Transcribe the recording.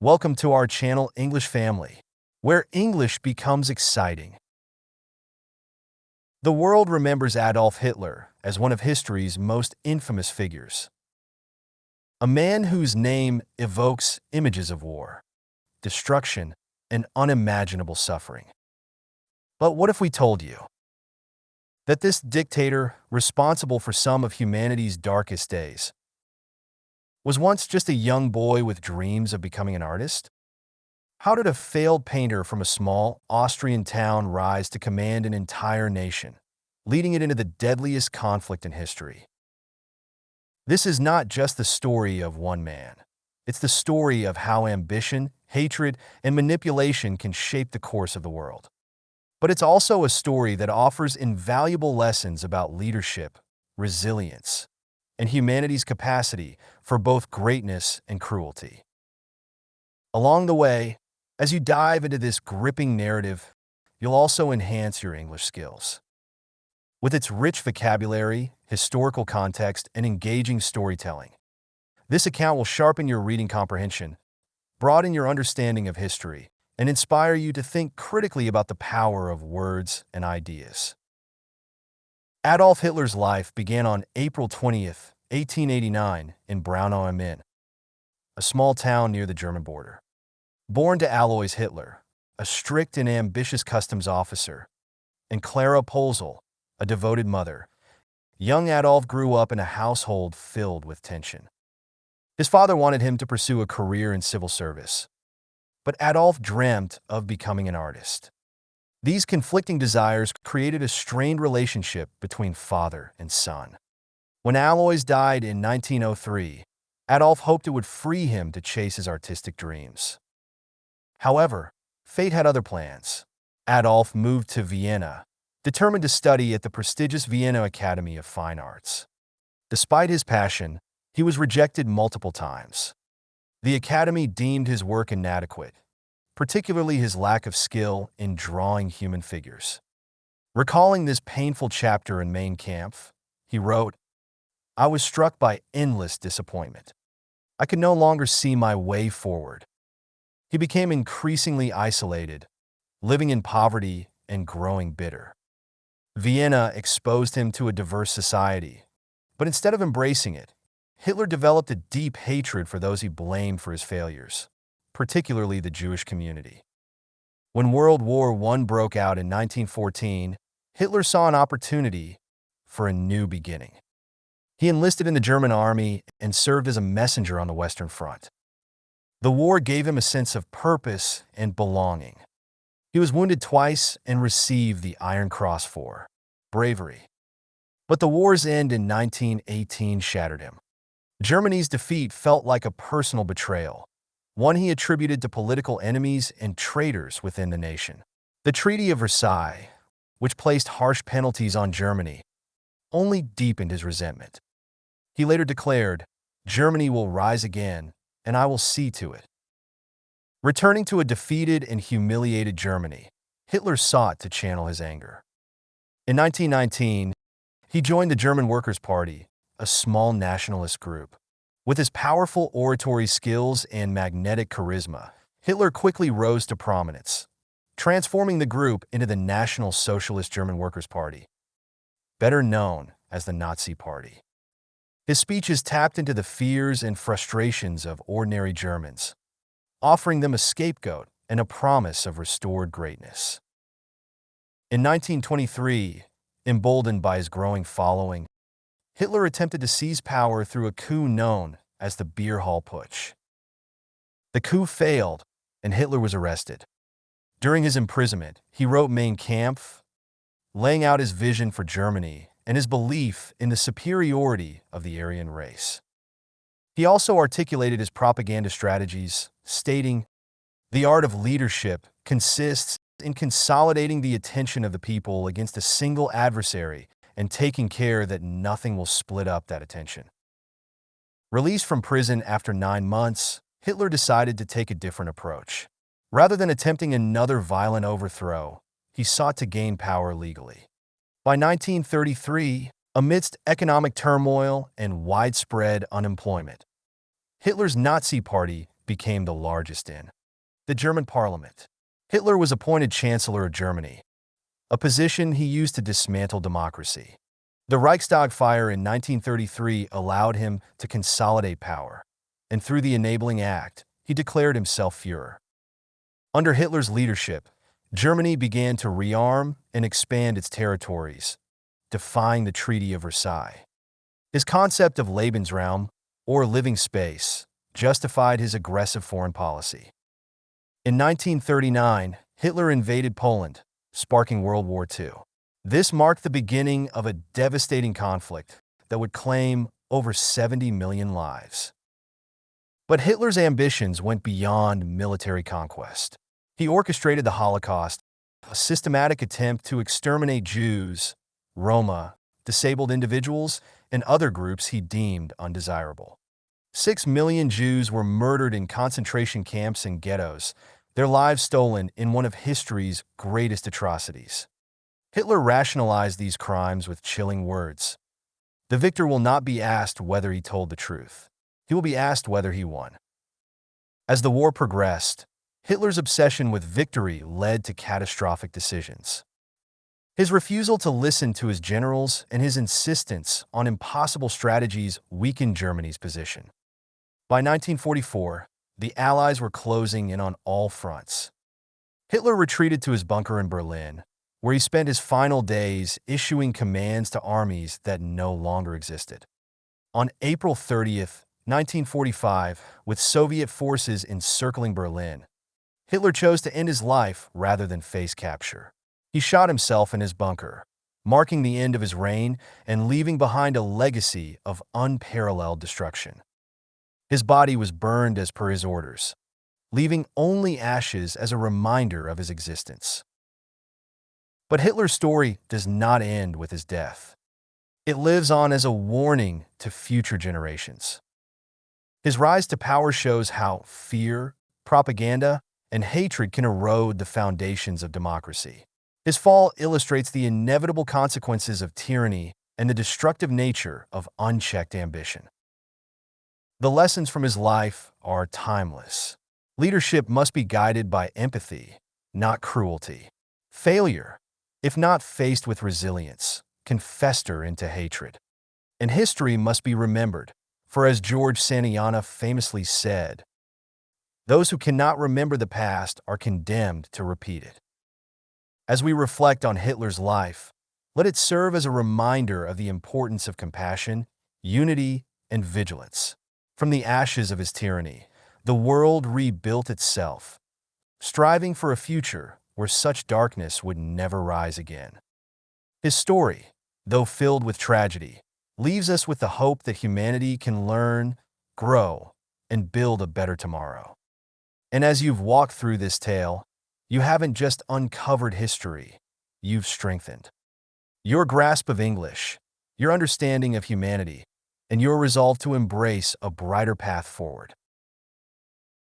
Welcome to our channel English Family, where English becomes exciting. The world remembers Adolf Hitler as one of history's most infamous figures. A man whose name evokes images of war, destruction, and unimaginable suffering. But what if we told you that this dictator, responsible for some of humanity's darkest days, was once just a young boy with dreams of becoming an artist? How did a failed painter from a small Austrian town rise to command an entire nation, leading it into the deadliest conflict in history? This is not just the story of one man. It's the story of how ambition, hatred, and manipulation can shape the course of the world. But it's also a story that offers invaluable lessons about leadership, resilience, and humanity's capacity for both greatness and cruelty. Along the way, as you dive into this gripping narrative, you'll also enhance your English skills. With its rich vocabulary, historical context, and engaging storytelling, this account will sharpen your reading comprehension, broaden your understanding of history, and inspire you to think critically about the power of words and ideas. Adolf Hitler's life began on April 20th, 1889, in Braunau am Inn, a small town near the German border. Born to Alois Hitler, a strict and ambitious customs officer, and Clara Polzel, a devoted mother, young Adolf grew up in a household filled with tension. His father wanted him to pursue a career in civil service, but Adolf dreamt of becoming an artist. These conflicting desires created a strained relationship between father and son. When Alois died in 1903, Adolf hoped it would free him to chase his artistic dreams. However, fate had other plans. Adolf moved to Vienna, determined to study at the prestigious Vienna Academy of Fine Arts. Despite his passion, he was rejected multiple times. The Academy deemed his work inadequate, particularly his lack of skill in drawing human figures. Recalling this painful chapter in Mein Kampf, he wrote, "I was struck by endless disappointment. I could no longer see my way forward." He became increasingly isolated, living in poverty and growing bitter. Vienna exposed him to a diverse society, but instead of embracing it, Hitler developed a deep hatred for those he blamed for his failures, particularly the Jewish community. When World War I broke out in 1914, Hitler saw an opportunity for a new beginning. He enlisted in the German army and served as a messenger on the Western Front. The war gave him a sense of purpose and belonging. He was wounded twice and received the Iron Cross for bravery. But the war's end in 1918 shattered him. Germany's defeat felt like a personal betrayal, one he attributed to political enemies and traitors within the nation. The Treaty of Versailles, which placed harsh penalties on Germany, only deepened his resentment. He later declared, "Germany will rise again, and I will see to it." Returning to a defeated and humiliated Germany, Hitler sought to channel his anger. In 1919, he joined the German Workers' Party, a small nationalist group. With his powerful oratory skills and magnetic charisma, Hitler quickly rose to prominence, transforming the group into the National Socialist German Workers' Party, better known as the Nazi Party. His speeches tapped into the fears and frustrations of ordinary Germans, offering them a scapegoat and a promise of restored greatness. In 1923, emboldened by his growing following, Hitler attempted to seize power through a coup known as the Beer Hall Putsch. The coup failed, and Hitler was arrested. During his imprisonment, he wrote Mein Kampf, laying out his vision for Germany and his belief in the superiority of the Aryan race. He also articulated his propaganda strategies, stating, "The art of leadership consists in consolidating the attention of the people against a single adversary and taking care that nothing will split up that attention." Released from prison after 9 months, Hitler decided to take a different approach. Rather than attempting another violent overthrow, he sought to gain power legally. By 1933, amidst economic turmoil and widespread unemployment, Hitler's Nazi Party became the largest in the German parliament. Hitler was appointed Chancellor of Germany, a position he used to dismantle democracy. The Reichstag fire in 1933 allowed him to consolidate power, and through the Enabling Act, he declared himself Führer. Under Hitler's leadership, Germany began to rearm and expand its territories, defying the Treaty of Versailles. His concept of Lebensraum, or living space, justified his aggressive foreign policy. In 1939, Hitler invaded Poland, sparking World War II. This marked the beginning of a devastating conflict that would claim over 70 million lives. But Hitler's ambitions went beyond military conquest. He orchestrated the Holocaust, a systematic attempt to exterminate Jews, Roma, disabled individuals, and other groups he deemed undesirable. 6 million Jews were murdered in concentration camps and ghettos, their lives stolen in one of history's greatest atrocities. Hitler rationalized these crimes with chilling words. The victor will not be asked whether he told the truth. He will be asked whether he won. As the war progressed, Hitler's obsession with victory led to catastrophic decisions. His refusal to listen to his generals and his insistence on impossible strategies weakened Germany's position. By 1944, the Allies were closing in on all fronts. Hitler retreated to his bunker in Berlin, where he spent his final days issuing commands to armies that no longer existed. On April 30th, 1945, with Soviet forces encircling Berlin, Hitler chose to end his life rather than face capture. He shot himself in his bunker, marking the end of his reign and leaving behind a legacy of unparalleled destruction. His body was burned as per his orders, leaving only ashes as a reminder of his existence. But Hitler's story does not end with his death. It lives on as a warning to future generations. His rise to power shows how fear, propaganda, and hatred can erode the foundations of democracy. His fall illustrates the inevitable consequences of tyranny and the destructive nature of unchecked ambition. The lessons from his life are timeless. Leadership must be guided by empathy, not cruelty. Failure, if not faced with resilience, can fester into hatred. And history must be remembered, for as George Santayana famously said, "Those who cannot remember the past are condemned to repeat it." As we reflect on Hitler's life, let it serve as a reminder of the importance of compassion, unity, and vigilance. From the ashes of his tyranny, the world rebuilt itself, striving for a future where such darkness would never rise again. His story, though filled with tragedy, leaves us with the hope that humanity can learn, grow, and build a better tomorrow. And as you've walked through this tale, you haven't just uncovered history, you've strengthened your grasp of English, your understanding of humanity, and your resolve to embrace a brighter path forward.